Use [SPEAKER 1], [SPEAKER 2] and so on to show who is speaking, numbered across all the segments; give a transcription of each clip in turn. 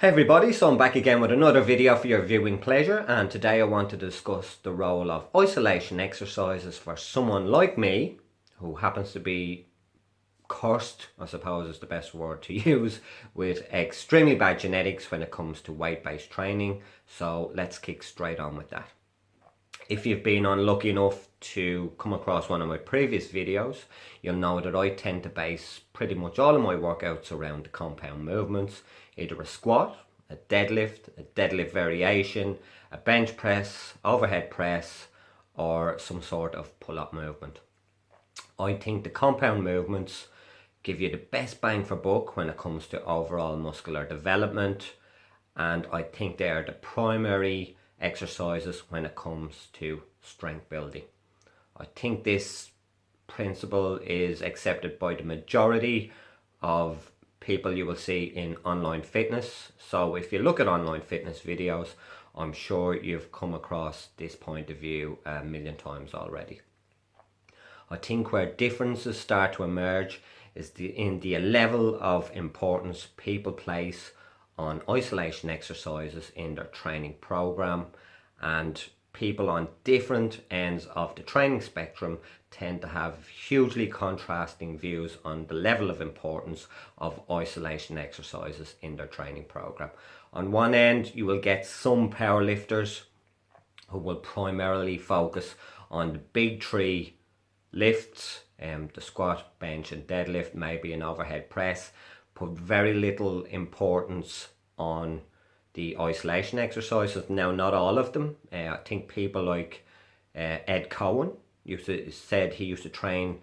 [SPEAKER 1] Hey everybody, so I'm back again with another video for your viewing pleasure, and today I want to discuss the role of isolation exercises for someone like me who happens to be cursed, I suppose is the best word to use, with extremely bad genetics when it comes to weight-based training. So let's kick straight on with that. If you've been unlucky enough to come across one of my previous videos, you'll know that I tend to base pretty much all of my workouts around the compound movements, either a squat, a deadlift variation, a bench press, overhead press, or some sort of pull-up movement. I think the compound movements give you the best bang for buck when it comes to overall muscular development, and I think they are the primary exercises when it comes to strength building. I think this principle is accepted by the majority of people you will see in online fitness. So if you look at online fitness videos, I'm sure you've come across this point of view a million times already. I think where differences start to emerge is in the level of importance people place on isolation exercises in their training program, and people on different ends of the training spectrum tend to have hugely contrasting views on the level of importance of isolation exercises in their training program. On one end, you will get some powerlifters who will primarily focus on the big three lifts, the squat, bench and deadlift, maybe an overhead press, put very little importance on the isolation exercises. Now, not all of them. I think people like Ed Cowan said he used to train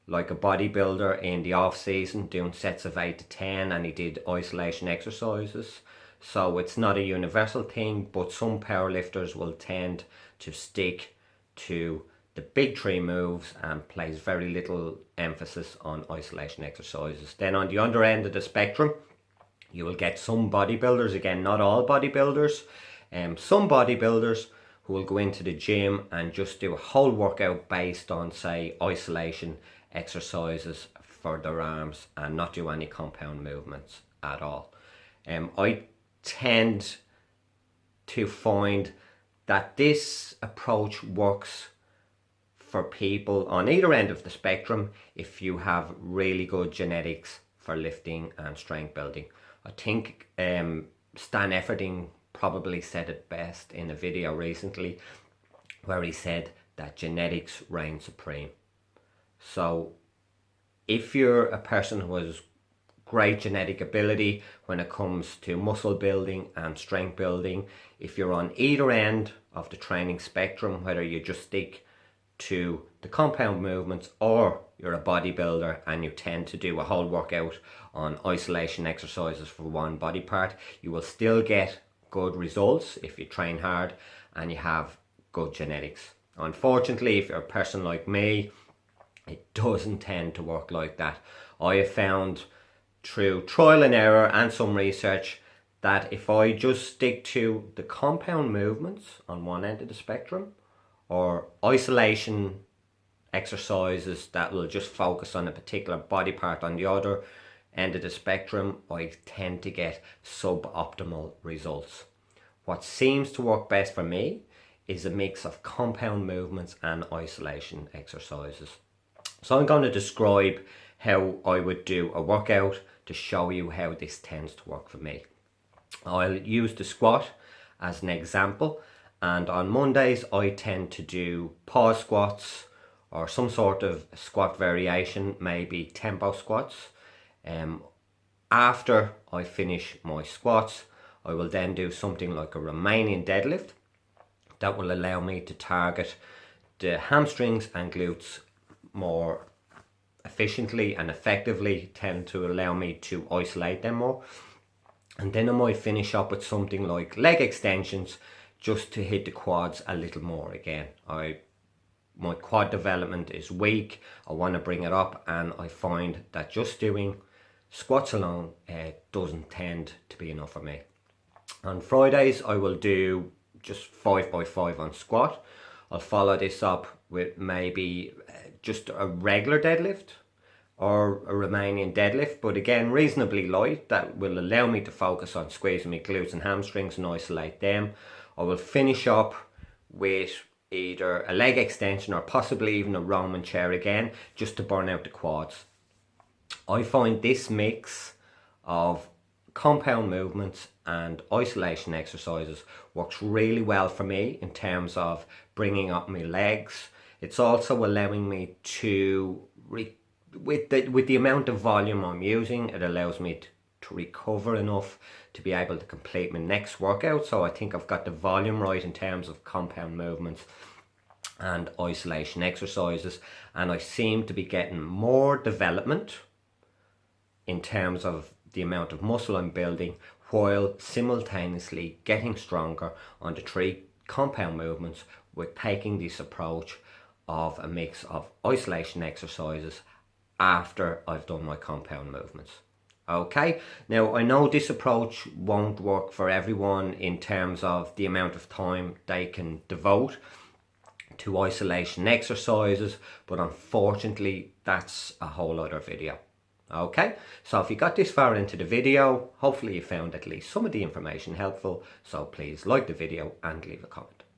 [SPEAKER 1] like a bodybuilder in the off season, doing sets of 8 to 10, and he did isolation exercises. So it's not a universal thing, but some powerlifters will tend to stick to the big three moves and place very little emphasis on isolation exercises. Then on the other end of the spectrum, you will get some bodybuilders, again not all bodybuilders, some bodybuilders who will go into the gym and just do a whole workout based on, say, isolation exercises for their arms and not do any compound movements at all. I tend to find that this approach works for people on either end of the spectrum if you have really good genetics for lifting and strength building. I think Stan Efferding probably said it best in a video recently where he said that genetics reign supreme. So if you're a person who has great genetic ability when it comes to muscle building and strength building, if you're on either end of the training spectrum, whether you just stick to the compound movements or you're a bodybuilder and you tend to do a whole workout on isolation exercises for one body part, you will still get good results if you train hard and you have good genetics. Unfortunately, if you're a person like me, it doesn't tend to work like that. I have found through trial and error and some research that if I just stick to the compound movements on one end of the spectrum, or isolation exercises that will just focus on a particular body part on the other end of the spectrum, I tend to get suboptimal results. What seems to work best for me is a mix of compound movements and isolation exercises. So I'm going to describe how I would do a workout to show you how this tends to work for me. I'll use the squat as an example. And on Mondays, I tend to do pause squats or some sort of squat variation, maybe tempo squats. After I finish my squats, I will then do something like a Romanian deadlift that will allow me to target the hamstrings and glutes more efficiently and effectively, tend to allow me to isolate them more. And then I might finish up with something like leg extensions, just to hit the quads a little more again. My quad development is weak, I want to bring it up, and I find that just doing squats alone doesn't tend to be enough for me. On Fridays I will do just 5x5 on squat. I'll follow this up with maybe just a regular deadlift or a Romanian deadlift, but again reasonably light, that will allow me to focus on squeezing my glutes and hamstrings and isolate them. I will finish up with either a leg extension or possibly even a Roman chair again, just to burn out the quads. I find this mix of compound movements and isolation exercises works really well for me in terms of bringing up my legs. It's also allowing me to, with the amount of volume I'm using, it allows me to recover enough to be able to complete my next workout. So I think I've got the volume right in terms of compound movements and isolation exercises, and I seem to be getting more development in terms of the amount of muscle I'm building, while simultaneously getting stronger on the 3 compound movements, with taking this approach of a mix of isolation exercises after I've done my compound movements. Okay, now I know this approach won't work for everyone in terms of the amount of time they can devote to isolation exercises, but unfortunately that's a whole other video. Okay, so if you got this far into the video, hopefully you found at least some of the information helpful, so please like the video and leave a comment.